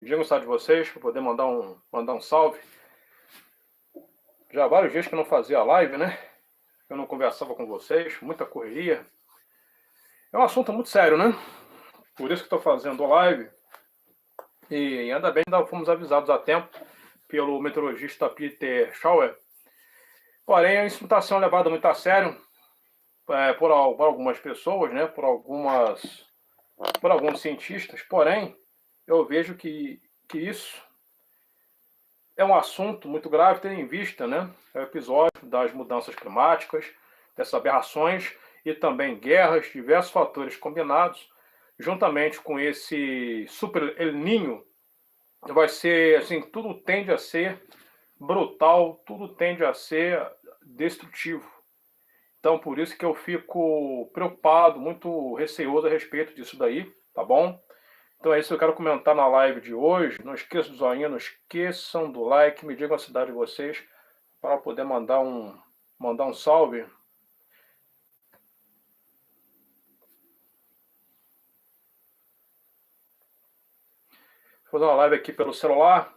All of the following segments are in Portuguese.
Diga o estado de vocês, para poder mandar um salve. Já há vários dias que eu não fazia live, né? Eu não conversava com vocês, muita correria. É um assunto muito sério, né? Por isso que estou fazendo live. E ainda bem que fomos avisados a tempo pelo meteorologista Peter Schauer. Porém, isso não está sendo levado muito a sério por algumas pessoas, né? Por alguns cientistas. Porém, eu vejo que isso é um assunto muito grave, tendo em vista, né, o episódio das mudanças climáticas, dessas aberrações e também guerras, diversos fatores combinados, juntamente com esse super El Niño, vai ser, assim, tudo tende a ser brutal, tudo tende a ser destrutivo. Então, por isso que eu fico preocupado, muito receoso a respeito disso daí, tá bom? Então é isso que eu quero comentar na live de hoje. Não esqueçam do joinha, não esqueçam do like, me digam a cidade de vocês para poder mandar um salve. Vou fazer uma live aqui pelo celular.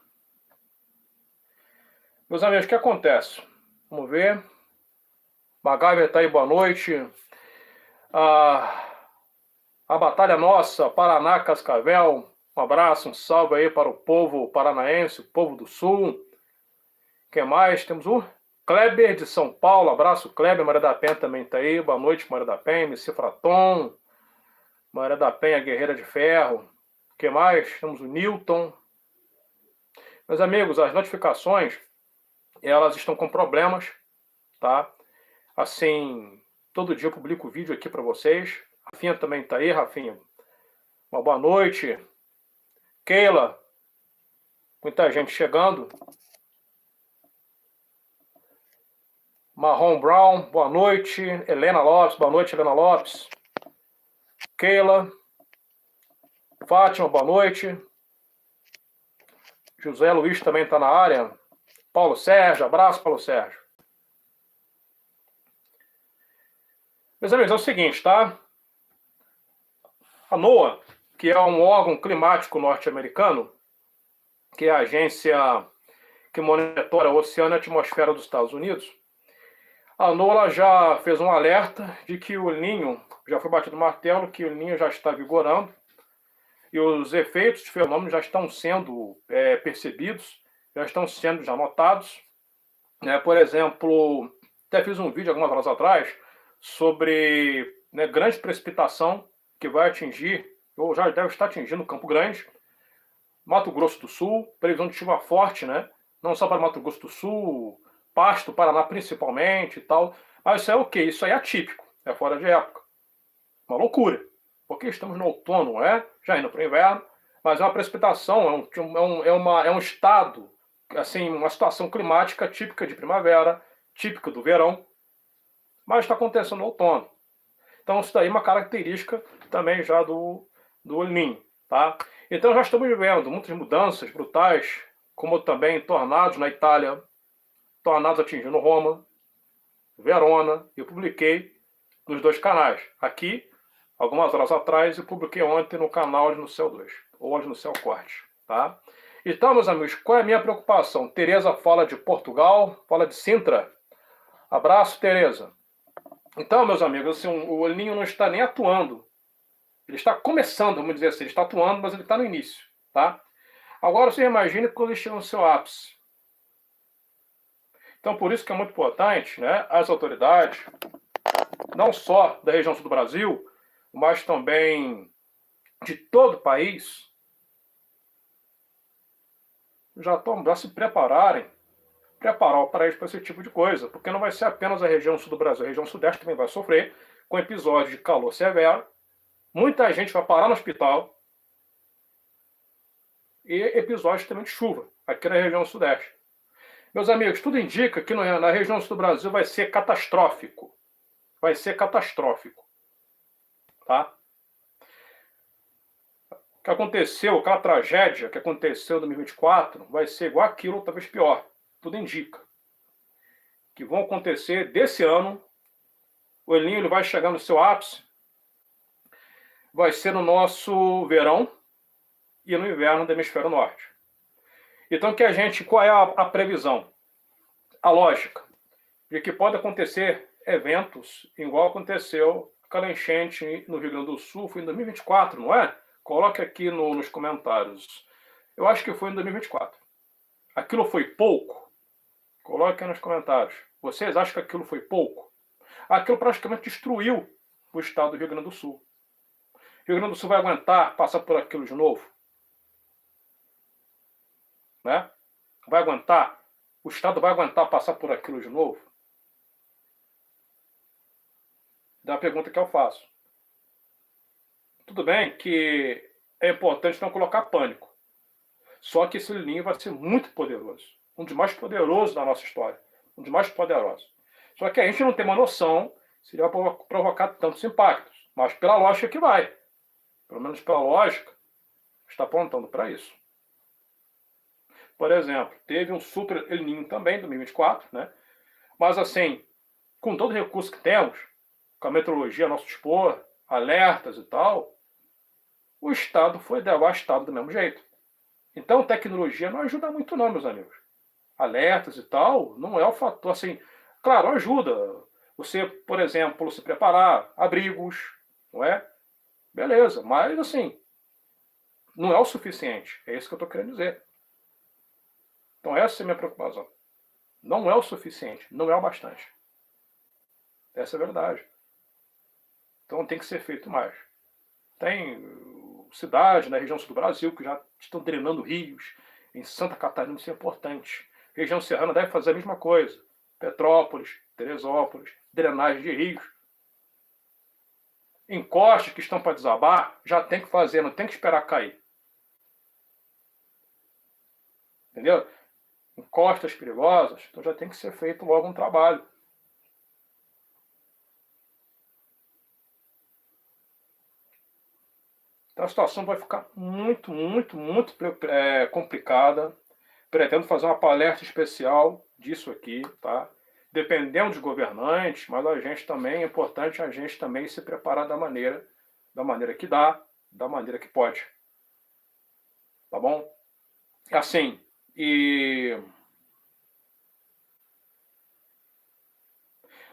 Meus amigos, o que acontece? Vamos ver. MacGyver está aí, boa noite. A Batalha Nossa, Paraná, Cascavel. Um abraço, um salve aí para o povo paranaense, o povo do Sul. Quem mais? Temos o Kleber de São Paulo. Abraço, Kleber. Maria da Penha também está aí. Boa noite, Maria da Penha. MC Fraton. Maria da Penha, Guerreira de Ferro. Quem mais? Temos o Newton. Meus amigos, as notificações, elas estão com problemas, tá? Assim, todo dia eu publico vídeo aqui para vocês. Rafinha também está aí, Rafinha. Uma boa noite. Keila. Muita gente chegando. Marrom Brown, boa noite. Helena Lopes, boa noite, Helena Lopes. Keila. Fátima, boa noite. José Luiz também está na área. Paulo Sérgio, abraço, Paulo Sérgio. Meus amigos, é o seguinte, tá? A NOAA, que é um órgão climático norte-americano, que é a agência que monitora o oceano e a atmosfera dos Estados Unidos, a NOAA já fez um alerta de que o El Niño, já foi batido o martelo, que o El Niño já está vigorando, e os efeitos de fenômeno já estão sendo percebidos, já estão sendo já notados. Por exemplo, até fiz um vídeo algumas horas atrás sobre grande precipitação que vai atingir, ou já deve estar atingindo Campo Grande, Mato Grosso do Sul, previsão de chuva forte, né? Não só para Mato Grosso do Sul, Pasto, Paraná principalmente e tal. Mas isso é o quê? Isso aí é atípico, é fora de época. Uma loucura. Porque estamos no outono, já indo para o inverno, mas é uma precipitação, é um estado, assim, uma situação climática típica de primavera, típica do verão, mas está acontecendo no outono. Então isso daí é uma característica também já do El Niño, tá? Então já estamos vivendo muitas mudanças brutais, como também tornados na Itália, tornados atingindo Roma, Verona. Eu publiquei nos dois canais. Aqui, algumas horas atrás, e publiquei ontem no canal no Céu 2, ou no Céu Corte, tá? Então, meus amigos, qual é a minha preocupação? Tereza fala de Portugal, fala de Sintra. Abraço, Tereza. Então, meus amigos, assim, o El Niño não está nem atuando. Ele está começando, vamos dizer assim, ele está atuando, mas ele está no início, tá? Agora você imagine quando ele chega no seu ápice. Então, por isso que é muito importante, as autoridades, não só da região sul do Brasil, mas também de todo o país, já se preparar o país para esse tipo de coisa, porque não vai ser apenas a região sul do Brasil, a região sudeste também vai sofrer com episódios de calor severo, muita gente vai parar no hospital e episódios também de chuva, aqui na região sudeste. Meus amigos, tudo indica que na região sul do Brasil vai ser catastrófico. Vai ser catastrófico. Tá? O que aconteceu, aquela tragédia que aconteceu em 2024, vai ser igual aquilo, ou talvez pior. Tudo indica. Que vão acontecer desse ano. O El Niño ele vai chegar no seu ápice. Vai ser no nosso verão. e no inverno do hemisfério norte. Então, qual é a previsão? A lógica de que pode acontecer eventos igual aconteceu aquela enchente no Rio Grande do Sul, foi em 2024, não é? Coloque aqui nos comentários. Eu acho que foi em 2024. Aquilo foi pouco? Coloque nos comentários. Vocês acham que aquilo foi pouco? Aquilo praticamente destruiu o estado do Rio Grande do Sul. O Rio Grande do Sul vai aguentar passar por aquilo de novo? Né? Vai aguentar? O estado vai aguentar passar por aquilo de novo? Da pergunta que eu faço. Tudo bem que é importante não colocar pânico. Só que esse Ninho vai ser muito poderoso. Um dos mais poderosos da nossa história. Um dos mais poderosos. Só que a gente não tem uma noção se ele vai provocar tantos impactos. Mas pela lógica que vai. Pelo menos pela lógica, está apontando para isso. Por exemplo, teve um super El Niño também, em 2024, né? Mas assim, com todo o recurso que temos, com a meteorologia a nosso dispor, alertas e tal, o estado foi devastado do mesmo jeito. Então, tecnologia não ajuda muito não, meus amigos. Alertas e tal, não é o fator, assim, claro, ajuda. Você, por exemplo, se preparar, abrigos, não é? Beleza, mas assim, não é o suficiente. É isso que eu estou querendo dizer. Então essa é a minha preocupação. Não é o suficiente, não é o bastante. Essa é a verdade. Então tem que ser feito mais. Tem cidades na região sul do Brasil que já estão drenando rios. Em Santa Catarina isso é importante. Região serrana deve fazer a mesma coisa. Petrópolis, Teresópolis, drenagem de rios. Encostas que estão para desabar, já tem que fazer, não tem que esperar cair. Entendeu? Encostas perigosas, então já tem que ser feito logo um trabalho. Então a situação vai ficar muito complicada. Pretendo fazer uma palestra especial disso aqui, tá? Dependendo dos governantes, mas a gente também, é importante a gente também se preparar da maneira que dá, da maneira que pode. Tá bom? Assim, e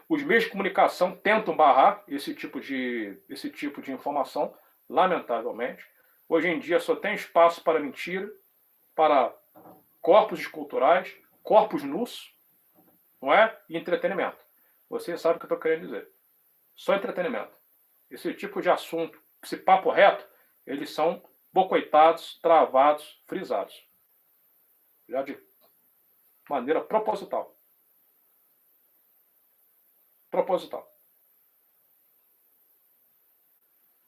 os meios de comunicação tentam barrar esse tipo de informação, lamentavelmente. Hoje em dia só tem espaço para mentira, para corpos esculturais, corpos nus, não é? E entretenimento. Você sabe o que eu estou querendo dizer. Só entretenimento. Esse tipo de assunto, esse papo reto, eles são bocoitados, travados, frisados. Já de maneira proposital. Proposital.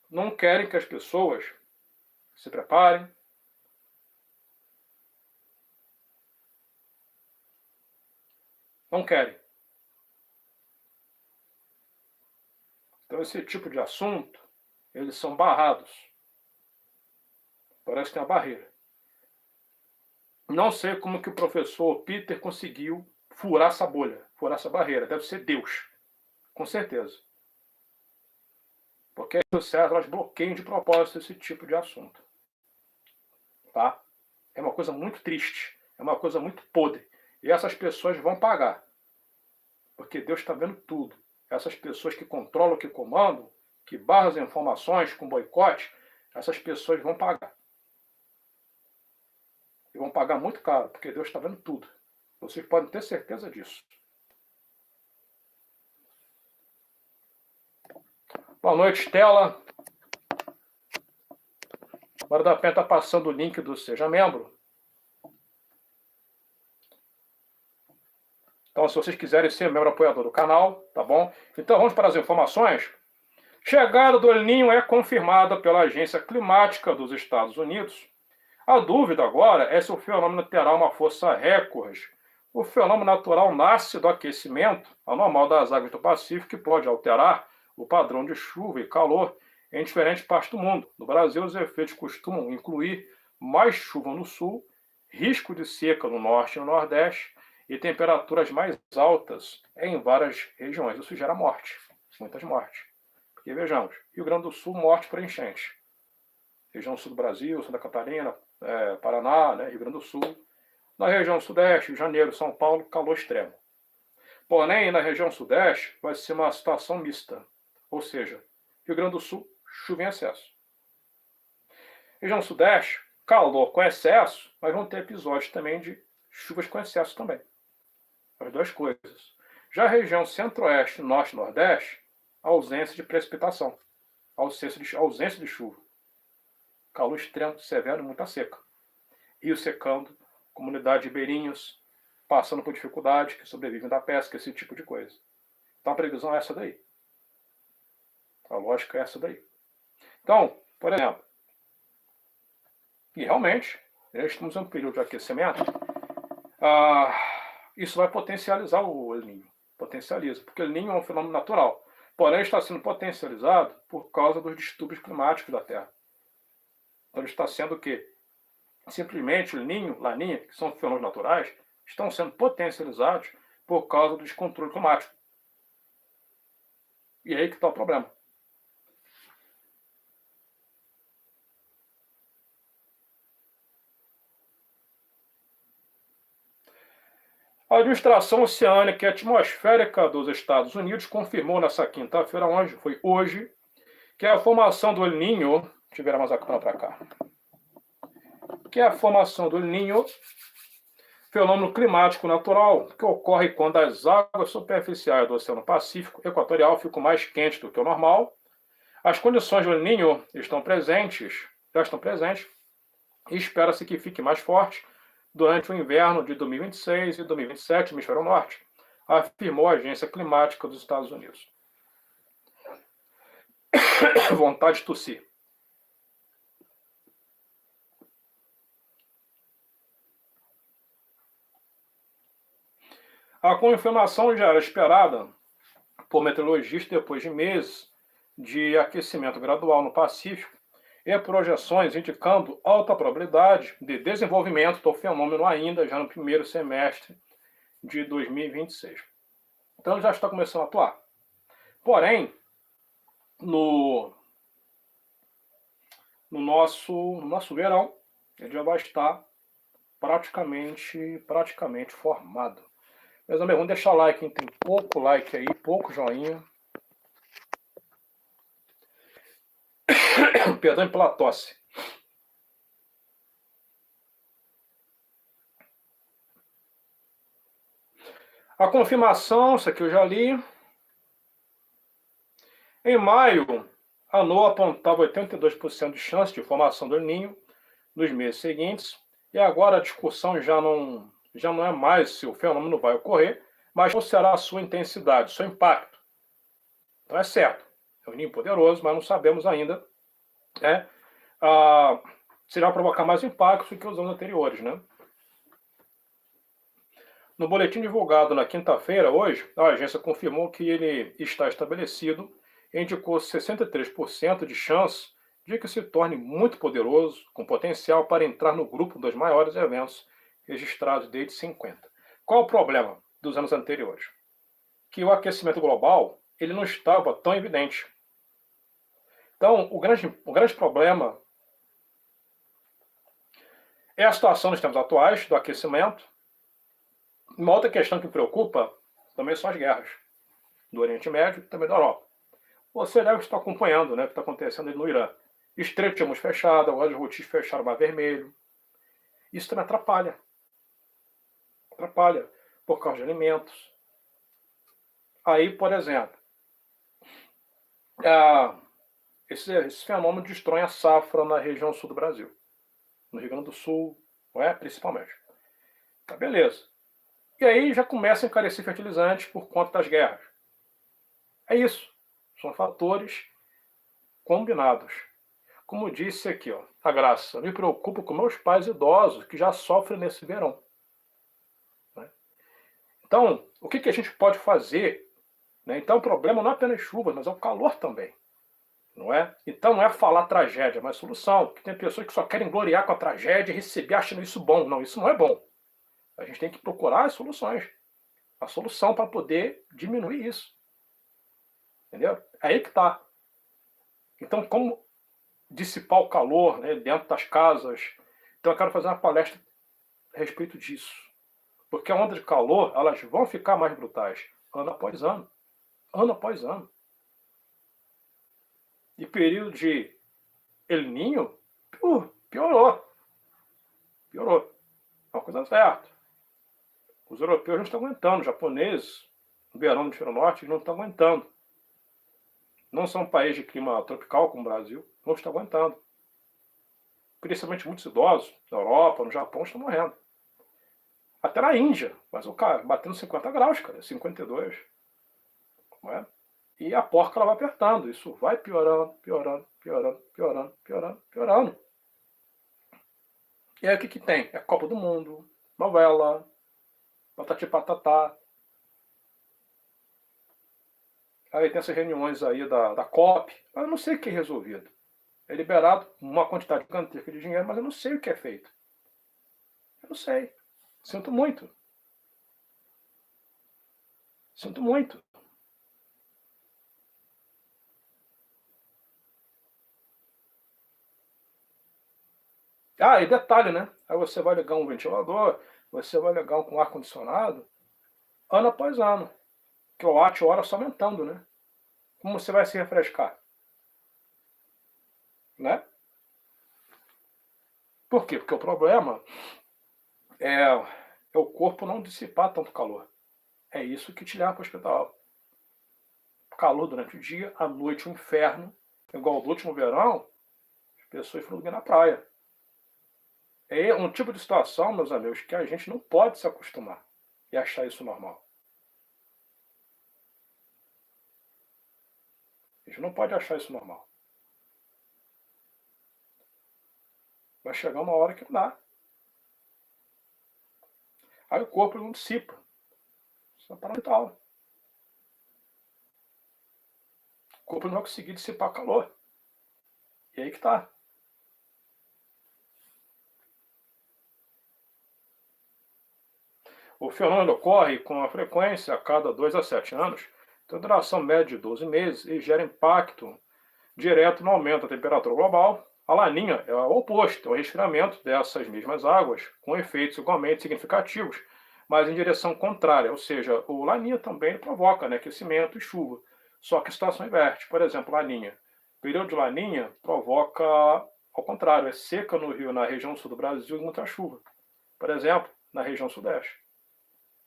Não querem que as pessoas se preparem. Não querem. Então esse tipo de assunto, eles são barrados. Parece que tem uma barreira. Não sei como que o professor Peter conseguiu furar essa bolha, furar essa barreira. Deve ser Deus. Com certeza. Porque as sociedades elas bloqueiam de propósito esse tipo de assunto. Tá? É uma coisa muito triste. É uma coisa muito podre. E essas pessoas vão pagar. Porque Deus está vendo tudo. Essas pessoas que controlam, que comandam, que barram as informações com boicote, essas pessoas vão pagar. E vão pagar muito caro, porque Deus está vendo tudo. Vocês podem ter certeza disso. Boa noite, Stella. Agora da Penha está passando o link do Seja Membro. Então, se vocês quiserem ser membro apoiador do canal, tá bom? Então, vamos para as informações. Chegada do El Niño é confirmada pela Agência Climática dos Estados Unidos. A dúvida agora é se o fenômeno terá uma força recorde. O fenômeno natural nasce do aquecimento anormal das águas do Pacífico, que pode alterar o padrão de chuva e calor em diferentes partes do mundo. No Brasil, os efeitos costumam incluir mais chuva no sul, risco de seca no norte e no nordeste e temperaturas mais altas em várias regiões. Isso gera morte, muitas mortes. Porque vejamos, Rio Grande do Sul, morte por enchente. região sul do Brasil, Santa Catarina, Paraná, né, Rio Grande do Sul. Na região sudeste, Rio de Janeiro, São Paulo, calor extremo. Porém, na região sudeste, vai ser uma situação mista. Ou seja, Rio Grande do Sul, chuva em excesso. Região sudeste, calor com excesso, mas vão ter episódios também de chuvas com excesso também. As duas coisas. Já a região centro-oeste, norte e nordeste, ausência de precipitação. Ausência de chuva. Calor extremo, severo e muita seca. Rio secando, comunidade de ribeirinhos passando por dificuldade, que sobrevivem da pesca, esse tipo de coisa. Então a previsão é essa daí. A lógica é essa daí. Então, por exemplo, e realmente, estamos em um período de aquecimento, isso vai potencializar o El Niño. Potencializa, porque o El Niño é um fenômeno natural. Porém, está sendo potencializado por causa dos distúrbios climáticos da Terra. Então, ele está sendo o quê? Simplesmente o El Niño, Laninha, que são fenômenos naturais, estão sendo potencializados por causa do descontrole climático. E aí que está o problema. A administração oceânica e atmosférica dos Estados Unidos confirmou nessa quinta-feira, foi hoje, que a formação do El Niño, deixa eu virar mais a câmera para cá, que a formação do El Niño, fenômeno climático natural, que ocorre quando as águas superficiais do Oceano Pacífico Equatorial ficam mais quentes do que o normal. As condições do El Niño já estão presentes, e espera-se que fique mais forte durante o inverno de 2026 e 2027 no hemisfério norte, afirmou a Agência Climática dos Estados Unidos. Vontade de tossir. A confirmação já era esperada por meteorologistas depois de meses de aquecimento gradual no Pacífico e projeções indicando alta probabilidade de desenvolvimento do fenômeno ainda já no primeiro semestre de 2026. Então ele já está começando a atuar. Porém, no nosso verão, ele já vai estar praticamente formado. Meus amigos, vamos deixar like, hein? Tem pouco like aí, pouco joinha. Perdão pela tosse. A confirmação, isso aqui eu já li. Em maio, a NOAA apontava 82% de chance de formação do El Niño nos meses seguintes, e agora a discussão já não é mais se o fenômeno vai ocorrer, mas qual será a sua intensidade, seu impacto. Então é certo, é um El Niño poderoso, mas não sabemos ainda se irá provocar mais impactos do que os anos anteriores, né? No boletim divulgado na quinta-feira, hoje, a agência confirmou que ele está estabelecido e indicou 63% de chance de que se torne muito poderoso, com potencial para entrar no grupo dos maiores eventos registrados desde 50. Qual o problema dos anos anteriores? Que o aquecimento global ele não estava tão evidente. Então, o grande problema é a situação nos tempos atuais do aquecimento. Uma outra questão que preocupa também são as guerras do Oriente Médio e também da Europa. Você deve estar acompanhando, né, o que está acontecendo no Irã. Estreito de Hormuz fechado, agora os Houthis fecharam o Mar Vermelho. Isso também atrapalha. Atrapalha por causa de alimentos. Aí, por exemplo, esse fenômeno destrói a safra na região sul do Brasil. No Rio Grande do Sul, não é? Principalmente. Tá, beleza. E aí já começa a encarecer fertilizantes por conta das guerras. É isso. São fatores combinados. Como disse aqui, a Graça, me preocupo com meus pais idosos que já sofrem nesse verão. Né? Então, o que a gente pode fazer? Né? Então, o problema não é apenas chuva, mas é o calor também. Não é? Então, não é falar tragédia, mas solução. Porque tem pessoas que só querem gloriar com a tragédia e receber achando isso bom. Não, isso não é bom. A gente tem que procurar as soluções. A solução para poder diminuir isso. Entendeu? É aí que está. Então, como dissipar o calor, né, dentro das casas. Então eu quero fazer uma palestra a respeito disso. Porque a onda de calor, elas vão ficar mais brutais, ano após ano. Ano após ano. E período de El Niño, piorou. Piorou. É uma coisa certa. Os europeus não estão aguentando, os japoneses, no verão do hemisfério norte, não estão aguentando. Não são um país de clima tropical como o Brasil, não estão aguentando. Principalmente muitos idosos, na Europa, no Japão, estão morrendo. Até na Índia, mas o cara batendo 50 graus, cara, 52. Não é? E a porca ela vai apertando, isso vai piorando, piorando, piorando, piorando, piorando, piorando. E aí o que tem? É Copa do Mundo, novela, patati patatá. Aí tem essas reuniões aí da COP. Eu não sei o que é resolvido. É liberado uma quantidade gigantesca de dinheiro, mas eu não sei o que é feito. Eu não sei. Sinto muito. Sinto muito. Ah, e detalhe, né? Aí você vai ligar um ventilador, você vai ligar um ar-condicionado, ano após ano. Quilowatt-hora só aumentando, né? Como você vai se refrescar? Né? Por quê? Porque o problema é o corpo não dissipar tanto calor. É isso que te leva para o hospital. Calor durante o dia, à noite um inferno. Igual do último verão, as pessoas foram dormir na praia. É um tipo de situação, meus amigos, que a gente não pode se acostumar e achar isso normal. A gente não pode achar isso normal. Vai chegar uma hora que não dá. Aí o corpo não dissipa. Isso é paradoxal. O corpo não vai conseguir dissipar calor. E aí que tá. O fenômeno ocorre com a frequência a cada 2 a 7 anos, tem duração média de 12 meses e gera impacto direto no aumento da temperatura global. A laninha é o oposto, é o resfriamento dessas mesmas águas, com efeitos igualmente significativos, mas em direção contrária, ou seja, o laninha também provoca, né, aquecimento e chuva, só que a situação inverte. Por exemplo, laninha. O período de laninha provoca, ao contrário, é seca no Rio, na região sul do Brasil, e muita chuva. Por exemplo, na região sudeste.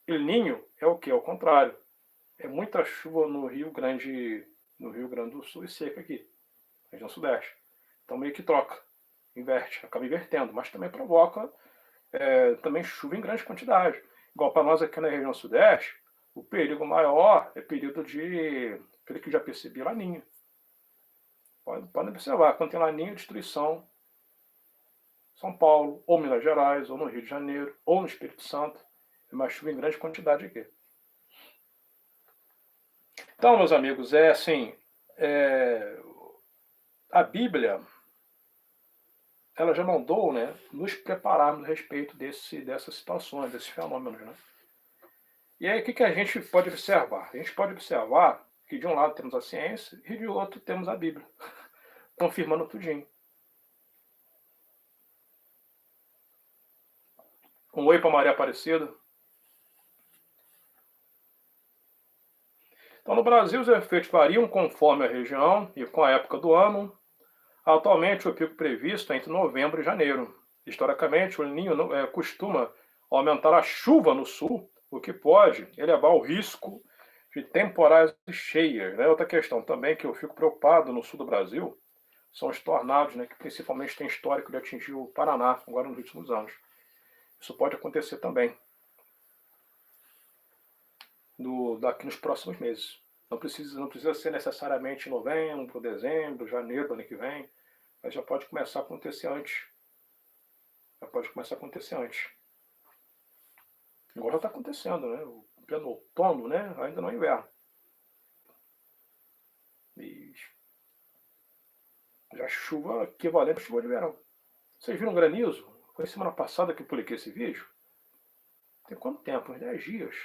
El Ninho é o que? Ao contrário. É muita chuva no Rio Grande do Sul e seca aqui, região sudeste. Então meio que troca, inverte, acaba invertendo, mas também provoca também chuva em grande quantidade. Igual para nós aqui na região sudeste, o perigo maior é período de, pelo que eu já percebi, laninha. Podem observar, quando tem laninha, destruição. São Paulo, ou Minas Gerais, ou no Rio de Janeiro, ou no Espírito Santo. É uma chuva em grande quantidade aqui. Então, meus amigos, é assim, a Bíblia, ela já mandou, né, nos prepararmos a respeito dessas situações, desses fenômenos, né? E aí, o que a gente pode observar? A gente pode observar que de um lado temos a ciência e de outro temos a Bíblia, confirmando tudinho. Um oi para Maria Aparecida. Então, no Brasil, os efeitos variam conforme a região e com a época do ano. Atualmente, o pico previsto é entre novembro e janeiro. Historicamente, o El Niño costuma aumentar a chuva no sul, o que pode elevar o risco de temporais cheias. Né? Outra questão também que eu fico preocupado no sul do Brasil são os tornados, né, que principalmente tem histórico de atingir o Paraná agora nos últimos anos. Isso pode acontecer também daqui nos próximos meses. Não precisa ser necessariamente novembro, dezembro, janeiro do ano que vem, mas já pode começar a acontecer antes. Já pode começar a acontecer antes. Agora já está acontecendo, né? O pleno outono, né? Ainda não é inverno. E já chuva equivalente à chuva de verão. Vocês viram granizo? Foi semana passada que eu publiquei esse vídeo. Tem quanto tempo? Uns 10 dias.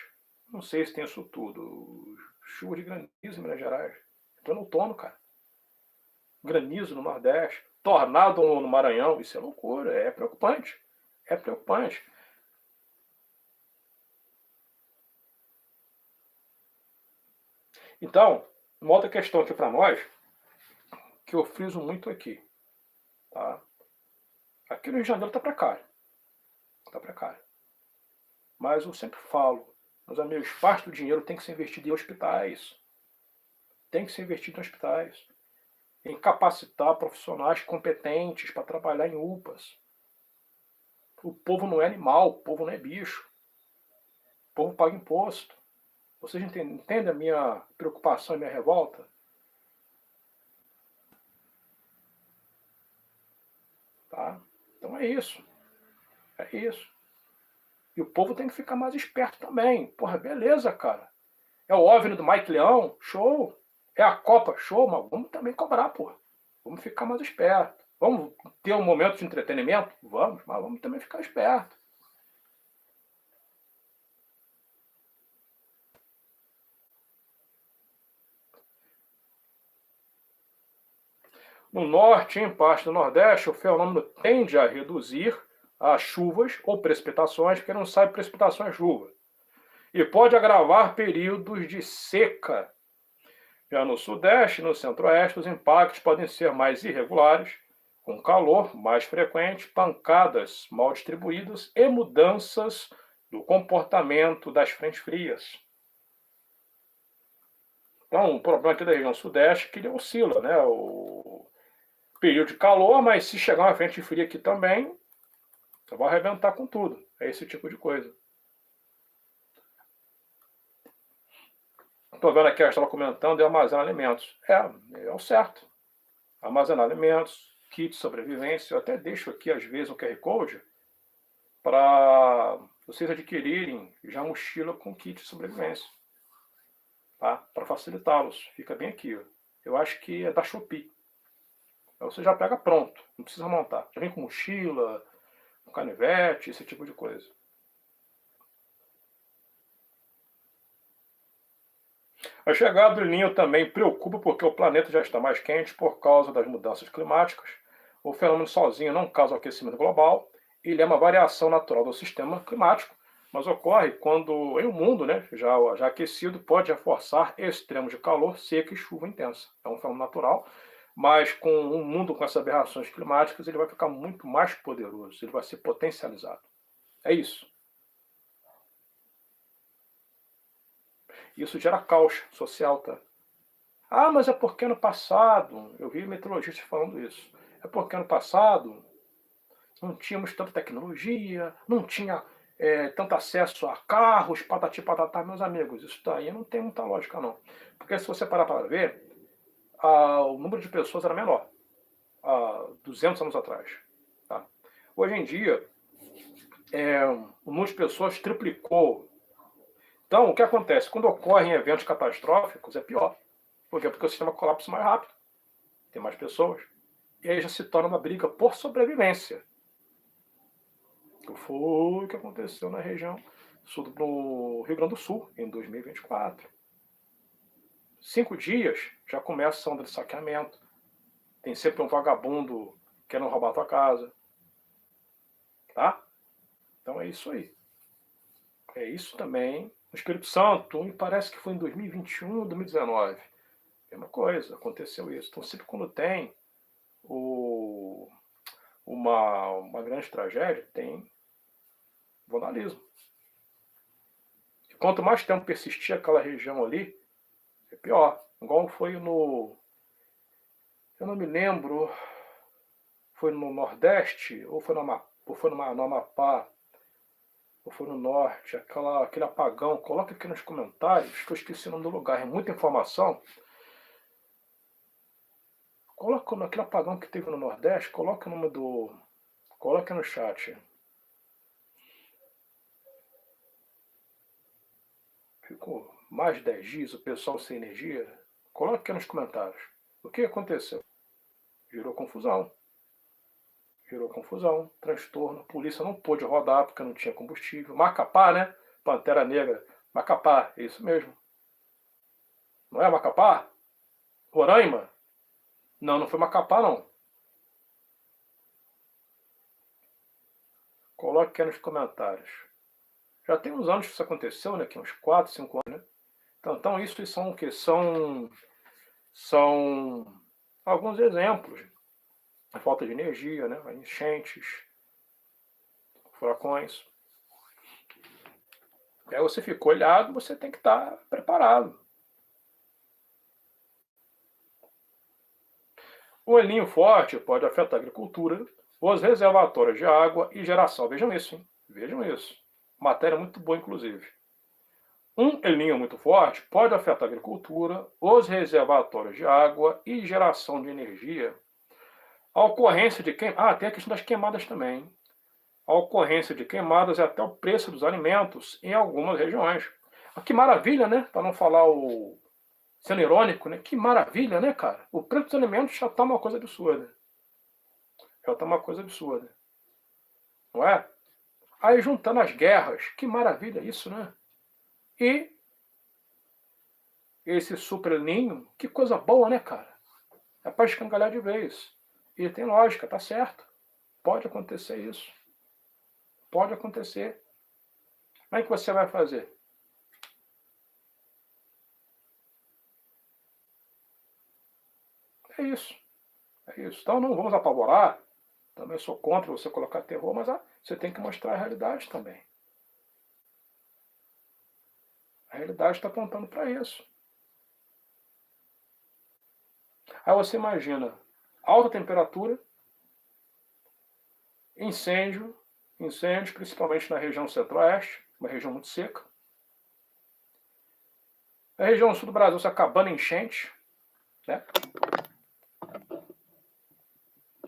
Não sei se tem isso tudo. Chuva de granizo em Minas Gerais. Estou no outono, cara. Granizo no Nordeste. tornado no Maranhão, isso é loucura, é preocupante. É preocupante. Então, uma outra questão aqui para nós, que eu friso muito aqui, tá? Aqui no Rio de Janeiro está precário. Está precário. Mas eu sempre falo, meus amigos, parte do dinheiro tem que ser investido em hospitais. Tem que ser investido em hospitais. Em capacitar profissionais competentes para trabalhar em UPAs. O povo não é animal, o povo não é bicho. O povo paga imposto. Vocês entendem a minha preocupação e minha revolta? Tá? Então é isso. É isso. E o povo tem que ficar mais esperto também. Porra, beleza, cara. É o OVNI do Mike Leão? Show. É a Copa? Show, mas vamos também cobrar, porra. Vamos ficar mais esperto. Vamos ter um momento de entretenimento? Vamos, mas vamos também ficar esperto. No norte e em parte do nordeste, o fenômeno tende a reduzir as chuvas ou precipitações, porque não sabe precipitação é chuva. E pode agravar períodos de seca. Já no sudeste e no centro-oeste, os impactos podem ser mais irregulares, com calor mais frequente, pancadas mal distribuídas e mudanças do comportamento das frentes frias. Então, o problema aqui da região sudeste é que ele oscila, né? O período de calor, mas se chegar uma frente fria aqui também, vai arrebentar com tudo. É esse tipo de coisa. Estou vendo aqui, ela estava comentando, é armazenar alimentos. É o certo. Armazenar alimentos, kit de sobrevivência. Eu até deixo aqui, às vezes, um QR Code para vocês adquirirem já mochila com kit de sobrevivência. Tá? Para facilitá-los. Fica bem aqui. Ó. Eu acho que é da Shopee. Aí você já pega pronto. Não precisa montar. Já vem com mochila, com canivete, esse tipo de coisa. A chegada do Ninho também preocupa porque o planeta já está mais quente por causa das mudanças climáticas. O fenômeno sozinho não causa aquecimento global, ele é uma variação natural do sistema climático, mas ocorre quando em um mundo já aquecido pode reforçar extremos de calor, seca e chuva intensa. É um fenômeno natural, mas com um mundo com essas aberrações climáticas ele vai ficar muito mais poderoso, ele vai ser potencializado. É isso. Isso gera caos social, tá? Ah, mas é porque no passado, eu vi meteorologistas falando isso, é porque no passado não tínhamos tanta tecnologia, não tinha tanto acesso a carros, patati patatá, meus amigos, isso daí não tem muita lógica não. Porque se você parar para ver, o número de pessoas era menor, há 200 anos atrás. Tá? Hoje em dia, o número de pessoas triplicou. Então, o que acontece? Quando ocorrem eventos catastróficos, é pior. Por quê? Porque o sistema colapsa mais rápido, tem mais pessoas. E aí já se torna uma briga por sobrevivência. Que foi o que aconteceu na região sul do Rio Grande do Sul, em 2024. 5 dias já começa a onda de saqueamento. Tem sempre um vagabundo querendo roubar a tua casa. Tá? Então é isso aí. É isso também. No Espírito Santo, me parece que foi em 2021 ou 2019. Mesma coisa, aconteceu isso. Então sempre quando tem uma grande tragédia, tem vandalismo. E quanto mais tempo persistir aquela região ali, é pior. Igual foi no... Eu não me lembro... Foi no Nordeste, ou foi no Amapá, ou foi no Norte, aquele apagão. Coloca aqui nos comentários, que eu esqueci o nome do lugar. É muita informação. Coloca naquele apagão que teve no Nordeste, coloca o nome do... Coloca no chat. Ficou mais de 10 dias, o pessoal sem energia. Coloca aqui nos comentários. O que aconteceu? Gerou confusão. Gerou confusão, transtorno. A polícia não pôde rodar porque não tinha combustível. Macapá, né? Pantera Negra. Macapá, é isso mesmo. Não é Macapá? Roraima? Não, não foi Macapá, não. Coloque aqui nos comentários. Já tem uns anos que isso aconteceu, né? Aqui uns 4, 5 anos, né? Então isso são o quê? São alguns exemplos. A falta de energia, né? Enchentes, furacões. Aí você ficou olhado, você tem que estar preparado. O El Niño forte pode afetar a agricultura, os reservatórios de água e geração. Vejam isso, hein? Vejam isso. Matéria muito boa, inclusive. Um El Niño muito forte pode afetar a agricultura, os reservatórios de água e geração de energia. A ocorrência de queimadas. Tem a questão das queimadas também. A ocorrência de queimadas e até o preço dos alimentos em algumas regiões. Que maravilha, né? Para não falar sendo irônico, né? Que maravilha, né, cara? O preço dos alimentos já está uma coisa absurda. Já está uma coisa absurda. Não é? Aí juntando as guerras, que maravilha isso, né? E esse super El Niño, que coisa boa, né, cara? É para escangalhar de vez. E tem lógica, tá certo. Pode acontecer isso. Pode acontecer. Como é que você vai fazer? É isso. É isso. Então não vamos apavorar. Também sou contra você colocar terror, mas você tem que mostrar a realidade também. A realidade está apontando para isso. Aí você imagina alta temperatura, incêndios principalmente na região centro-oeste, uma região muito seca. A região sul do Brasil se acabando em enchente, né?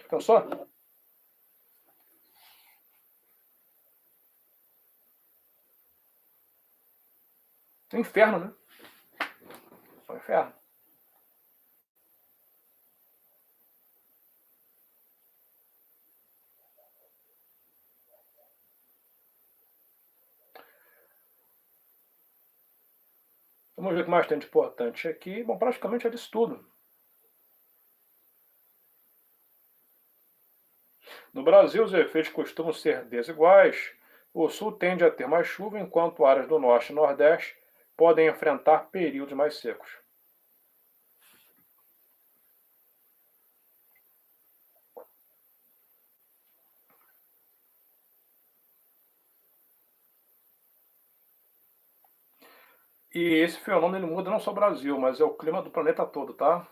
Pensou? É um inferno, né? É um inferno. Vamos ver o que mais tem de importante aqui. Bom, praticamente é disso tudo. No Brasil, os efeitos costumam ser desiguais. O sul tende a ter mais chuva, enquanto áreas do norte e nordeste podem enfrentar períodos mais secos. E esse fenômeno ele muda não só o Brasil, mas é o clima do planeta todo, tá?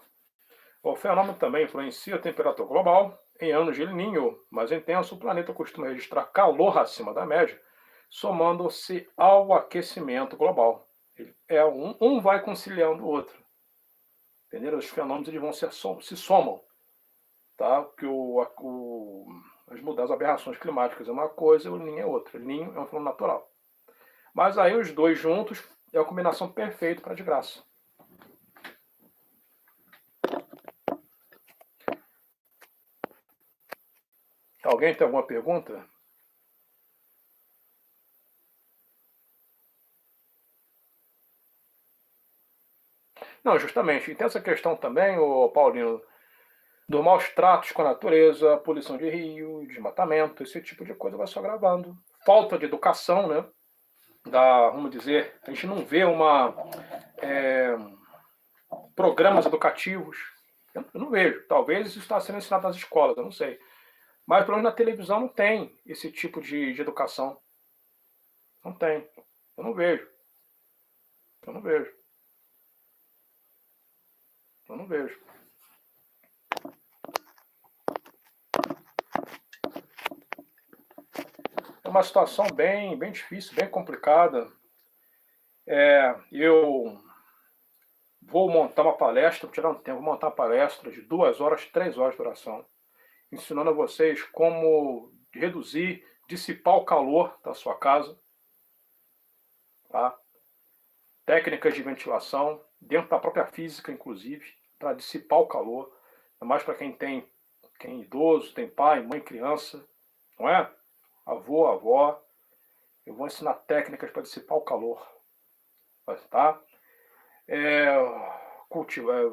O fenômeno também influencia a temperatura global. Em anos de El Niño mais intenso, o planeta costuma registrar calor acima da média, somando-se ao aquecimento global. Um vai conciliando o outro. Entendeu? Os fenômenos eles vão se somam. Tá? Porque as mudanças, as aberrações climáticas é uma coisa e o El Niño é outra. O El Niño é um fenômeno natural. Mas aí os dois juntos é a combinação perfeita para a desgraça. Alguém tem alguma pergunta? Não, justamente. E tem essa questão também, o Paulino, dos maus tratos com a natureza, poluição de rio, desmatamento, esse tipo de coisa vai só agravando. Falta de educação, né? Vamos dizer, a gente não vê programas educativos. Eu não vejo. Talvez isso está sendo ensinado nas escolas, eu não sei. Mas pelo menos na televisão não tem esse tipo de educação. Não tem. Eu não vejo. Eu não vejo. Eu não vejo. É uma situação bem difícil, bem complicada. Eu vou montar uma palestra, vou tirar um tempo, vou montar uma palestra de 2 horas, 3 horas de duração, ensinando a vocês como reduzir, dissipar o calor da sua casa, tá? Técnicas de ventilação, dentro da própria física, inclusive, para dissipar o calor, é mais para quem é idoso, tem pai, mãe, criança, não é? Avô, avó. Eu vou ensinar técnicas para dissipar o calor, tá?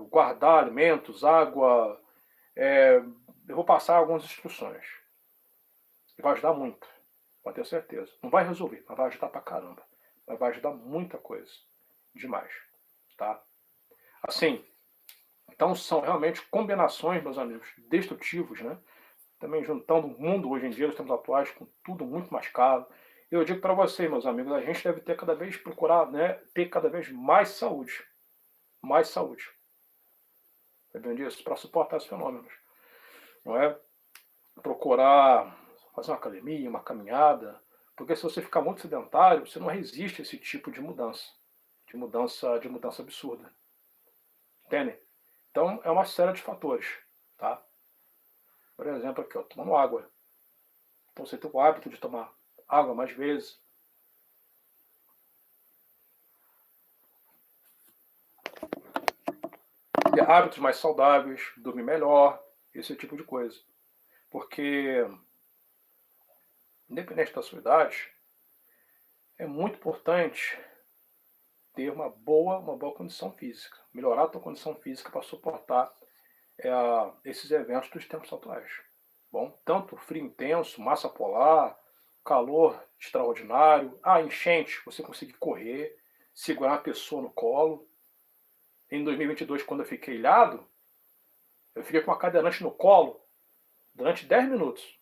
Guardar alimentos, água. Eu vou passar algumas instruções. E vai ajudar muito. pode ter certeza. Não vai resolver, mas vai ajudar pra caramba. Mas vai ajudar muita coisa. Demais. Tá? Assim, então são realmente combinações, meus amigos, destrutivos, né? Também juntando o mundo hoje em dia, nos tempos atuais, com tudo muito mais caro. Eu digo para vocês, meus amigos, a gente deve ter cada vez procurar, né, ter cada vez mais saúde. Mais saúde. Entendeu disso? Para suportar esses fenômenos. Não é? Procurar fazer uma academia, uma caminhada, porque se você ficar muito sedentário, você não resiste a esse tipo de mudança. De mudança absurda. Entendem? Então, é uma série de fatores, tá? Por exemplo, aqui, ó, tomando água. Então, você tem o hábito de tomar água mais vezes. Ter hábitos mais saudáveis, dormir melhor, esse tipo de coisa. Porque, independente da sua idade, é muito importante ter uma boa condição física. Melhorar a tua condição física para suportar esses eventos dos tempos atuais. Bom, tanto frio intenso, massa polar, calor extraordinário, enchente, você conseguir correr, segurar a pessoa no colo. Em 2022, quando eu fiquei ilhado, eu fiquei com uma cadeirante no colo durante 10 minutos.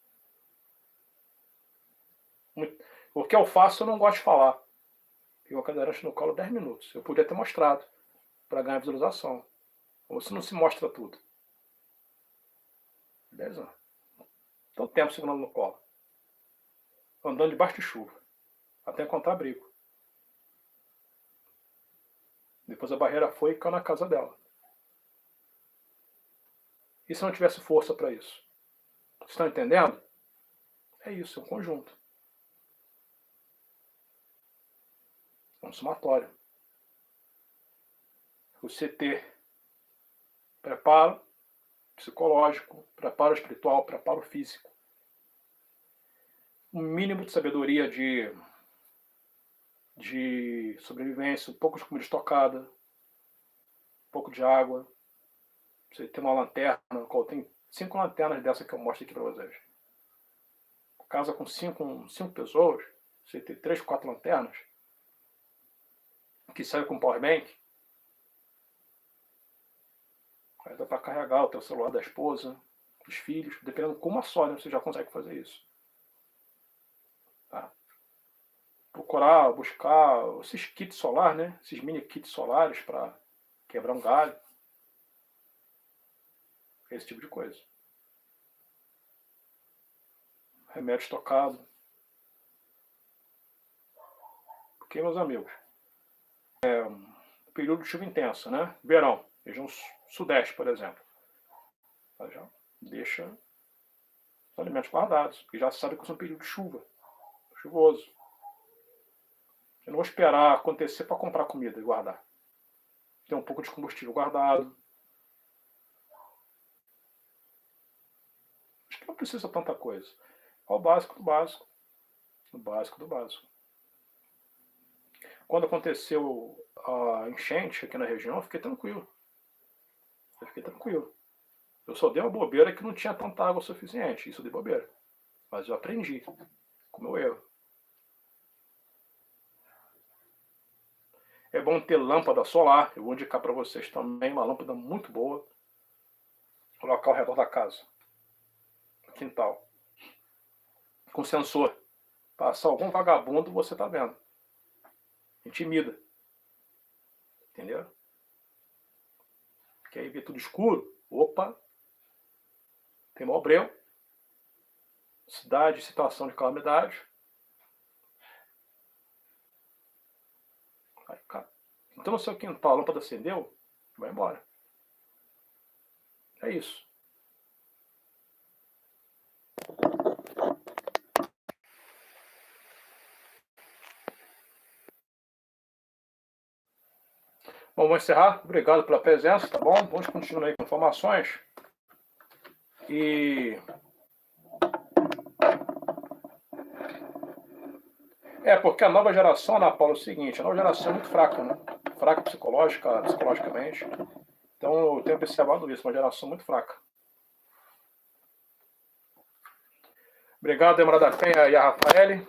O que eu faço eu não gosto de falar. Fiquei com a cadeirante no colo 10 minutos. Eu podia ter mostrado para ganhar visualização. Ou se não se mostra tudo. 10 anos. Todo tempo segurando no colo. Andando debaixo de chuva. Até encontrar abrigo. Depois a barreira foi e caiu na casa dela. E se eu não tivesse força para isso? Vocês estão entendendo? É isso, é um conjunto. É um somatório. Você ter preparo psicológico, preparo espiritual, preparo físico. Um mínimo de sabedoria de sobrevivência, um pouco de comida estocada, um pouco de água. Você tem uma lanterna, no qual tem 5 lanternas dessa que eu mostro aqui para vocês. Casa com 5 pessoas, você tem 3, 4 lanternas, que sai com power bank. Aí dá para carregar o teu celular da esposa, dos filhos, dependendo com uma só, né, você já consegue fazer isso. Tá? Procurar, buscar esses kits solar, né? Esses mini kits solares para quebrar um galho. Esse tipo de coisa. Remédio estocado. Porque, meus amigos, período de chuva intensa, né? Verão, região sudeste, por exemplo. Já deixa os alimentos guardados, porque já sabe que é um período de chuva, chuvoso. Eu não vou esperar acontecer para comprar comida e guardar. Tem um pouco de combustível guardado. Acho que não precisa tanta coisa. É o básico do básico. O básico do básico. Quando aconteceu a enchente aqui na região, eu fiquei tranquilo. Eu só dei uma bobeira que não tinha tanta água suficiente. Isso de bobeira. Mas eu aprendi com o meu erro. É bom ter lâmpada solar. Eu vou indicar para vocês também uma lâmpada muito boa. Colocar ao redor da casa. No quintal. Com sensor. Passar algum vagabundo, você tá vendo. Intimida. Entendeu? Quer ver tudo escuro? Opa! Tem mau breu. Cidade, situação de calamidade. Aí, cara. Então no seu quintal a lâmpada acendeu, vai embora. É isso. Bom, vou encerrar. Obrigado pela presença, tá bom? Vamos continuar aí com informações. E... porque a nova geração, Ana Paula, é o seguinte, a nova geração é muito fraca, né? Fraca psicologicamente. Então eu tenho observado isso, uma geração muito fraca. Obrigado, Emra da Penha e a Rafaele.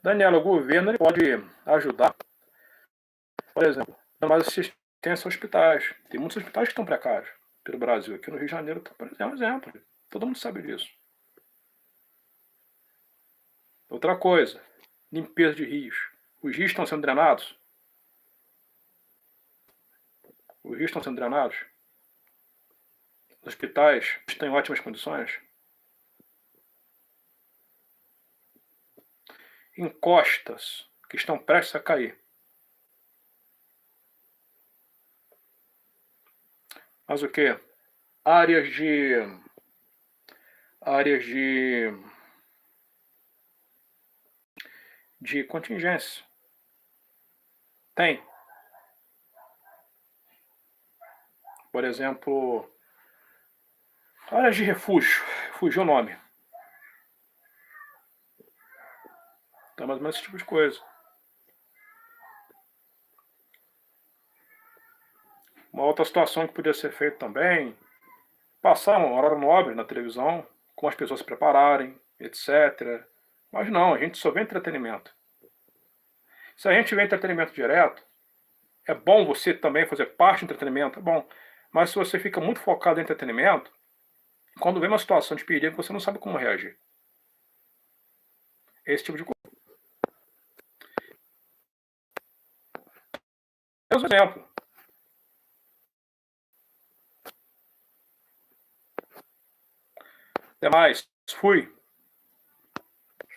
Daniela, o governo ele pode ajudar, por exemplo, dando mais assistência a hospitais. Tem muitos hospitais que estão precários pelo Brasil. Aqui no Rio de Janeiro, por exemplo, é um exemplo. Todo mundo sabe disso. Outra coisa, limpeza de rios. Os rios estão sendo drenados? Os rios estão sendo drenados? Os hospitais estão em ótimas condições? Encostas que estão prestes a cair. Mas o que? Áreas de contingência. Tem. Por exemplo, áreas de refúgio. Fugiu o nome. Então, mais ou menos esse tipo de coisa. Uma outra situação que podia ser feita também, passar uma hora nobre na televisão, com as pessoas se prepararem, etc. Mas não, a gente só vê entretenimento. Se a gente vê entretenimento direto, é bom você também fazer parte do entretenimento, é bom. Mas se você fica muito focado em entretenimento, quando vem uma situação de perigo, você não sabe como reagir. Esse tipo de coisa. Por exemplo. Até mais. Fui.